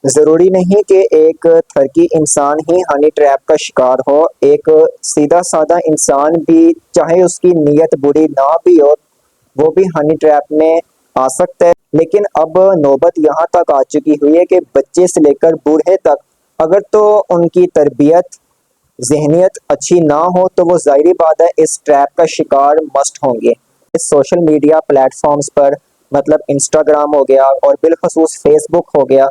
ज़रूरी नहीं कि एक ठरकी इंसान ही हनी ट्रैप का शिकार हो। एक सीधा साधा इंसान भी, चाहे उसकी नीयत बुरी ना भी हो, वो भी हनी ट्रैप में आ सकता है। लेकिन अब नौबत यहाँ तक आ चुकी हुई है कि बच्चे से लेकर बूढ़े तक, अगर तो उनकी तरबियत ज़हनियत अच्छी ना हो तो वो ज़ाहिर बात है इस ट्रैप का शिकार मस्ट होंगे। इस सोशल मीडिया प्लेटफॉर्म्स पर, मतलब इंस्टाग्राम हो गया और बिलखसूस फेसबुक हो गया,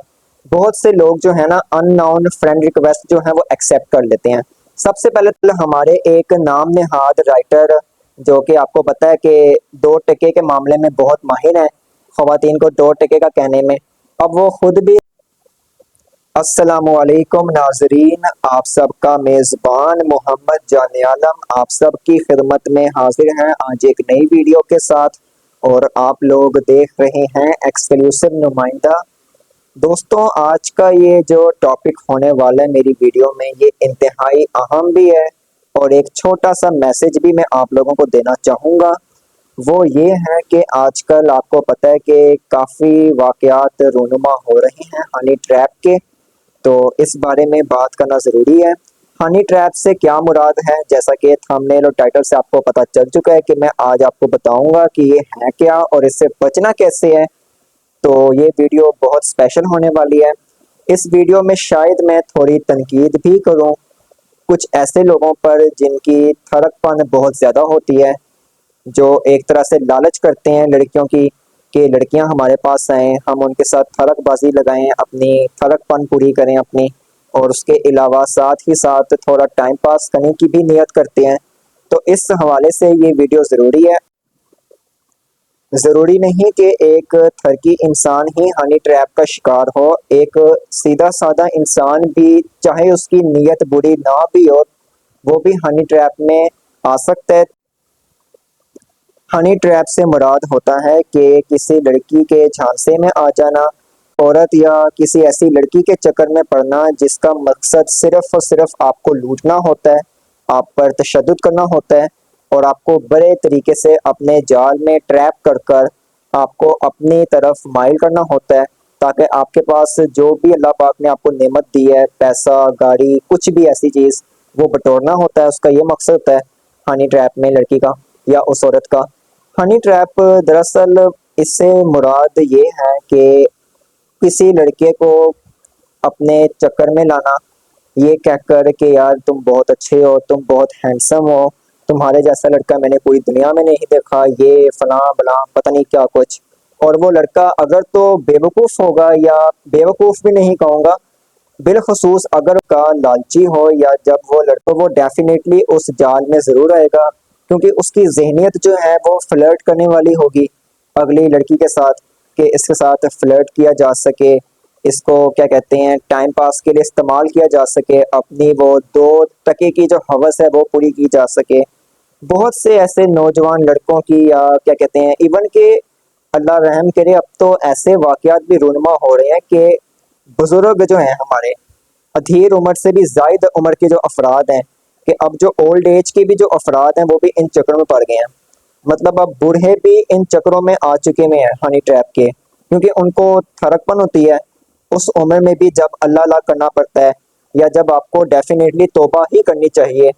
बहुत से लोग जो है ना अननोन फ्रेंड रिक्वेस्ट जो है वो एक्सेप्ट कर लेते हैं। सबसे पहले तो हमारे एक नाम नेहाद राइटर, जो कि आपको पता है कि दो टके के मामले में बहुत माहिर हैं, खवातीन को दो टके का कहने में। अब वो खुद भी अस्सलामुअलैकुम नाजरीन, आप सबका मेज़बान मोहम्मद जान आलम आप सबकी खिदमत में हाजिर हैं आज एक नई वीडियो के साथ। और आप लोग देख रहे हैं एक्सक्लूसिव नुमाइंदा। दोस्तों, आज का ये जो टॉपिक होने वाला है मेरी वीडियो में, ये इंतहाई अहम भी है और एक छोटा सा मैसेज भी मैं आप लोगों को देना चाहूँगा। वो ये है कि आजकल आपको पता है कि काफ़ी वाक़यात रूनुमा हो रहे हैं हनी ट्रैप के, तो इस बारे में बात करना ज़रूरी है। हनी ट्रैप से क्या मुराद है, जैसा कि थंबनेल और टाइटल से आपको पता चल चुका है कि मैं आज आपको बताऊंगा कि ये है क्या और इससे बचना कैसे है। तो ये वीडियो बहुत स्पेशल होने वाली है। इस वीडियो में शायद मैं थोड़ी तनकीद भी करूं कुछ ऐसे लोगों पर जिनकी थड़कपन बहुत ज़्यादा होती है, जो एक तरह से लालच करते हैं लड़कियों की कि लड़कियां हमारे पास आएँ, हम उनके साथ थड़कबाजी लगाएं, अपनी थड़कपन पूरी करें अपनी, और उसके अलावा साथ ही साथ थोड़ा टाइम पास करने की भी नियत करते हैं। तो इस हवाले से ये वीडियो ज़रूरी है। ज़रूरी नहीं कि एक ठरकी इंसान ही हनी ट्रैप का शिकार हो। एक सीधा साधा इंसान भी, चाहे उसकी नीयत बुरी ना भी हो, वो भी हनी ट्रैप में आ सकता है। हनी ट्रैप से मुराद होता है कि किसी लड़की के झांसे में आ जाना, औरत या किसी ऐसी लड़की के चक्कर में पड़ना जिसका मकसद सिर्फ और सिर्फ आपको लूटना होता है, आप पर तशद्दुद करना होता है और आपको बड़े तरीके से अपने जाल में ट्रैप कर कर आपको अपनी तरफ माइल करना होता है, ताकि आपके पास जो भी अल्लाह पाक ने आपको नेमत दी है, पैसा, गाड़ी, कुछ भी ऐसी चीज़, वो बटोरना होता है। उसका ये मकसद होता है हनी ट्रैप में लड़की का या उस औरत का। हनी ट्रैप दरअसल इससे मुराद ये है कि किसी लड़के को अपने चक्कर में लाना, ये कहकर कि यार तुम बहुत अच्छे हो, तुम बहुत हैंडसम हो, तुम्हारे जैसा लड़का मैंने पूरी दुनिया में नहीं देखा, ये फलां बला पता नहीं क्या कुछ। और वो लड़का अगर तो बेवकूफ़ होगा, या बेवकूफ़ भी नहीं कहूँगा, बिलखसूस अगर का लालची हो, या जब वो लड़का, वो डेफिनेटली उस जाल में ज़रूर आएगा, क्योंकि उसकी जहनीत जो है वो फ्लर्ट करने वाली होगी अगली लड़की के साथ, कि इसके साथ फ्लर्ट किया जा सके, इसको क्या कहते हैं टाइम पास के लिए इस्तेमाल किया जा सके, अपनी वो दो टके की जो हवस है वो पूरी की जा सके। बहुत से ऐसे नौजवान लड़कों की, या क्या कहते हैं, इवन के अल्लाह रहम करे, अब तो ऐसे वाकयात भी रूनमा हो रहे हैं कि बुजुर्ग जो हैं हमारे, अधीर उम्र से भी जायद उम्र के जो अफराद हैं, कि अब जो ओल्ड एज के भी जो अफराद हैं वो भी इन चक्करों में पड़ गए हैं। मतलब अब बूढ़े भी इन चक्करों में आ चुके में हैं हनी ट्रैप के, क्योंकि उनको थरकपन होती है उस उम्र में भी, जब अल्लाह अल्लाह करना पड़ता है, या जब आपको डेफिनेटली तौबा ही करनी चाहिए,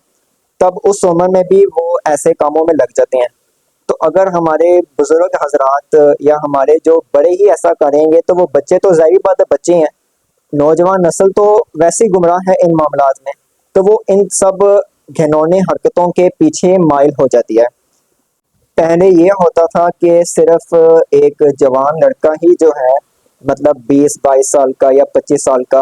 तब उस उम्र में भी वो ऐसे कामों में लग जाते हैं। तो अगर हमारे बुजुर्ग हजरात या हमारे जो बड़े ही ऐसा करेंगे, तो वो बच्चे तो जाहिर बात है बच्चे हैं, नौजवान नस्ल तो वैसे ही गुमराह है इन मामलात में, तो वो इन सब घिनौने हरकतों के पीछे माइल हो जाती है। पहले ये होता था कि सिर्फ एक जवान लड़का ही जो है, मतलब 20-22 साल का या 25 साल का,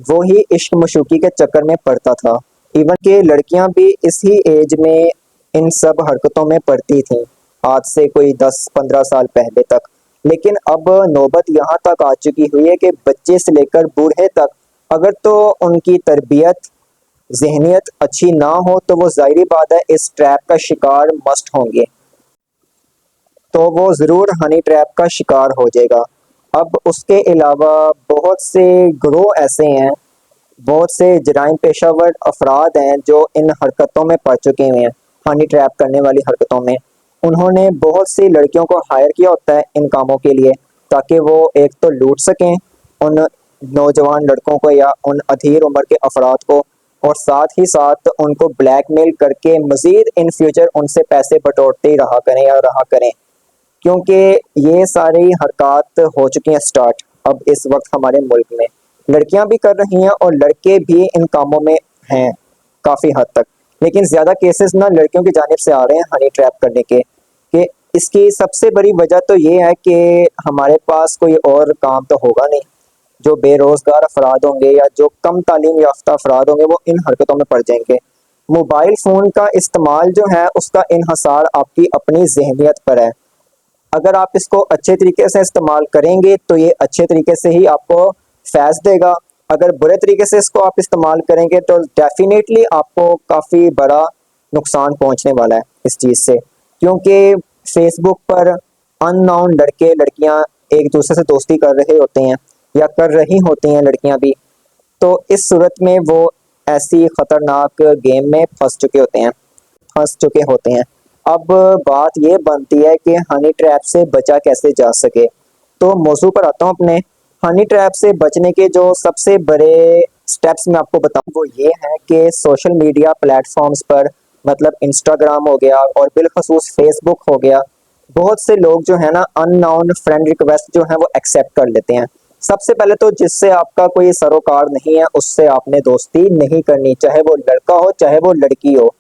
वो ही इश्क मशूकी के चक्कर में पड़ता था। इवन के लड़कियां भी इसी एज में इन सब हरकतों में पड़ती थीं, आज से कोई 10-15 साल पहले तक। लेकिन अब नौबत यहाँ तक आ चुकी हुई है कि बच्चे से लेकर बूढ़े तक, अगर तो उनकी तरबियत ज़हनियत अच्छी ना हो तो वो ज़ाहिर बात है इस ट्रैप का शिकार मस्ट होंगे, तो वो ज़रूर हनी ट्रैप का शिकार हो जाएगा। अब उसके अलावा बहुत से ग्रोह ऐसे हैं, बहुत से जराइम पेशावर अफराद हैं जो इन हरकतों में पड़ चुके हुए हैं, हनी ट्रैप करने वाली हरकतों में। उन्होंने बहुत सी लड़कियों को हायर किया होता है इन कामों के लिए, ताकि वो एक तो लूट सकें, उन नौजवान लड़कों को या उन अधीर उम्र के अफराद को, और साथ ही साथ उनको ब्लैकमेल करके मज़ीद इन फ्यूचर उनसे पैसे बटोरते ही रहा करें या रहा करें, क्योंकि ये सारी हरकत हो चुकी हैं स्टार्ट अब इस वक्त हमारे मुल्क में। लड़कियां भी कर रही हैं और लड़के भी इन कामों में हैं काफ़ी हद तक, लेकिन ज़्यादा केसेस ना लड़कियों की जानिब से आ रहे हैं हनी ट्रैप करने के। कि इसकी सबसे बड़ी वजह तो ये है कि हमारे पास कोई और काम तो होगा नहीं, जो बेरोज़गार अफराद होंगे या जो कम तालीम याफ्ता अफराद होंगे वो इन हरकतों में पड़ जाएंगे। मोबाइल फ़ोन का इस्तेमाल जो है उसका इन्हसार आपकी अपनी जहनीत पर है। अगर आप इसको अच्छे तरीके से इस्तेमाल करेंगे तो ये अच्छे तरीके से ही आपको फैज़ देगा। अगर बुरे तरीके से इसको आप इस्तेमाल करेंगे तो डेफिनेटली आपको काफ़ी बड़ा नुकसान पहुंचने वाला है इस चीज़ से, क्योंकि फेसबुक पर अननोन लड़के लड़कियां एक दूसरे से दोस्ती कर रहे होते हैं या कर रही होती हैं लड़कियां भी। तो इस सूरत में वो ऐसी ख़तरनाक गेम में फंस चुके होते हैं। अब बात ये बनती है कि हनी ट्रैप से बचा कैसे जा सके। तो मौजू पर आता हूँ अपने। हनी ट्रैप से बचने के जो सबसे बड़े स्टेप्स मैं आपको बताऊँ वो ये हैं कि सोशल मीडिया प्लेटफॉर्म्स पर, मतलब इंस्टाग्राम हो गया और बिलखसूस फेसबुक हो गया, बहुत से लोग जो है ना अननोन फ्रेंड रिक्वेस्ट जो है वो एक्सेप्ट कर लेते हैं। सबसे पहले तो जिससे आपका कोई सरोकार नहीं है उससे आपने दोस्ती नहीं करनी, चाहे वो लड़का हो चाहे वो लड़की हो।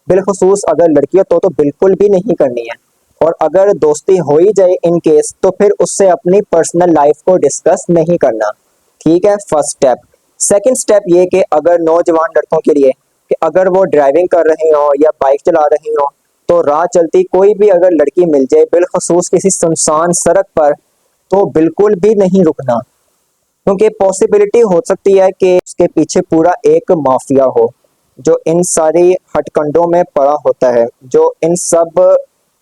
बिलखसूस अगर लड़की हो तो बिल्कुल भी नहीं करनी है। और अगर दोस्ती हो ही जाए इन केस तो फिर उससे अपनी पर्सनल लाइफ को डिस्कस नहीं करना। ठीक है, फर्स्ट स्टेप। सेकंड स्टेप ये कि अगर नौजवान लड़कों के लिए कि अगर वो ड्राइविंग कर रही हो या बाइक चला रही हो तो राह चलती कोई भी अगर लड़की मिल जाए बिलखसूस किसी सुनसान सड़क पर तो बिल्कुल भी नहीं रुकना, क्योंकि पॉसिबिलिटी हो सकती है कि उसके पीछे पूरा एक माफिया हो जो इन सारी हटकंडों में पड़ा होता है, जो इन सब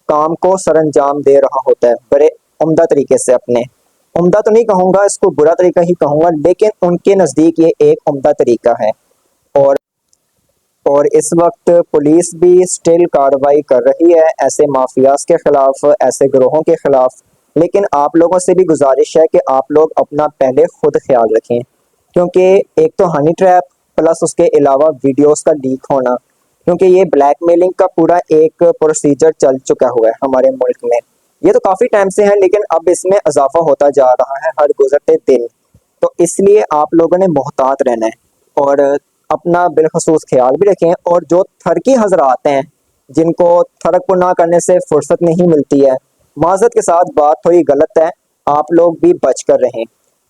काम को सरंजाम दे रहा होता है बड़े उम्दा तरीके से। अपने उम्दा तो नहीं कहूँगा, इसको बुरा तरीका ही कहूँगा, लेकिन उनके नज़दीक ये एक उम्दा तरीका है। और और इस वक्त पुलिस भी स्टिल कार्रवाई कर रही है ऐसे माफियाज के खिलाफ, ऐसे ग्रोहों के खिलाफ। लेकिन आप लोगों से भी गुजारिश है कि आप लोग अपना पहले खुद ख्याल रखें, क्योंकि एक तो हनी ट्रैप प्लस उसके अलावा वीडियोस का लीक होना, क्योंकि ये ब्लैकमेलिंग का पूरा एक प्रोसीजर चल चुका हुआ है हमारे मुल्क में। ये तो काफ़ी टाइम से है लेकिन अब इसमें इजाफा होता जा रहा है हर गुजरते दिन। तो इसलिए आप लोगों ने मोहतात रहना है और अपना बिलखसूस ख्याल भी रखें। और जो थरकी हजरात हैं जिनको थरक पुना करने से फुर्सत नहीं मिलती है, माजरत के साथ बात थोड़ी गलत है, आप लोग भी बच कर रहें,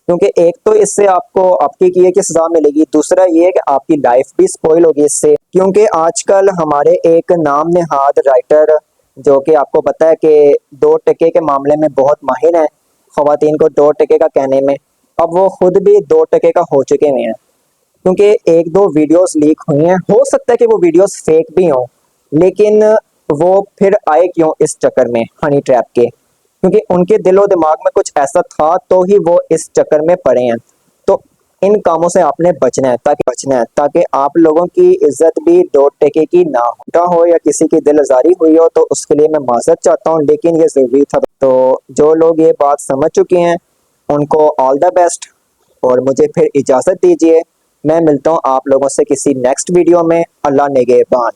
क्योंकि एक तो इससे आपको आपके किए की सजा मिलेगी, दूसरा ये है कि आपकी लाइफ भी स्पॉइल होगी इससे। क्योंकि आजकल हमारे एक नाम नहाद राइटर जो कि आपको पता है कि 2 टके के मामले में बहुत माहिर हैं, खवातीन को 2 टके का कहने में, अब वो खुद भी 2 टके का हो चुके हुए हैं। क्योंकि एक दो वीडियोस लीक हुई हैं, हो सकता है कि वो वीडियोस फेक भी हों, लेकिन वो फिर आए क्यों इस चक्कर में हनी ट्रैप के, क्योंकि उनके दिलो दिमाग में कुछ ऐसा था तो ही वो इस चक्कर में पड़े हैं। तो इन कामों से आपने बचना है ताकि आप लोगों की इज्जत भी 2 टके की ना हो या किसी की दिल आजारी हुई हो, तो उसके लिए मैं माजरत चाहता हूँ, लेकिन ये जरूरी था। तो जो लोग ये बात समझ चुके हैं उनको ऑल द बेस्ट, और मुझे फिर इजाज़त दीजिए। मैं मिलता हूँ आप लोगों से किसी नेक्स्ट वीडियो में। अल्लाह निगहबान।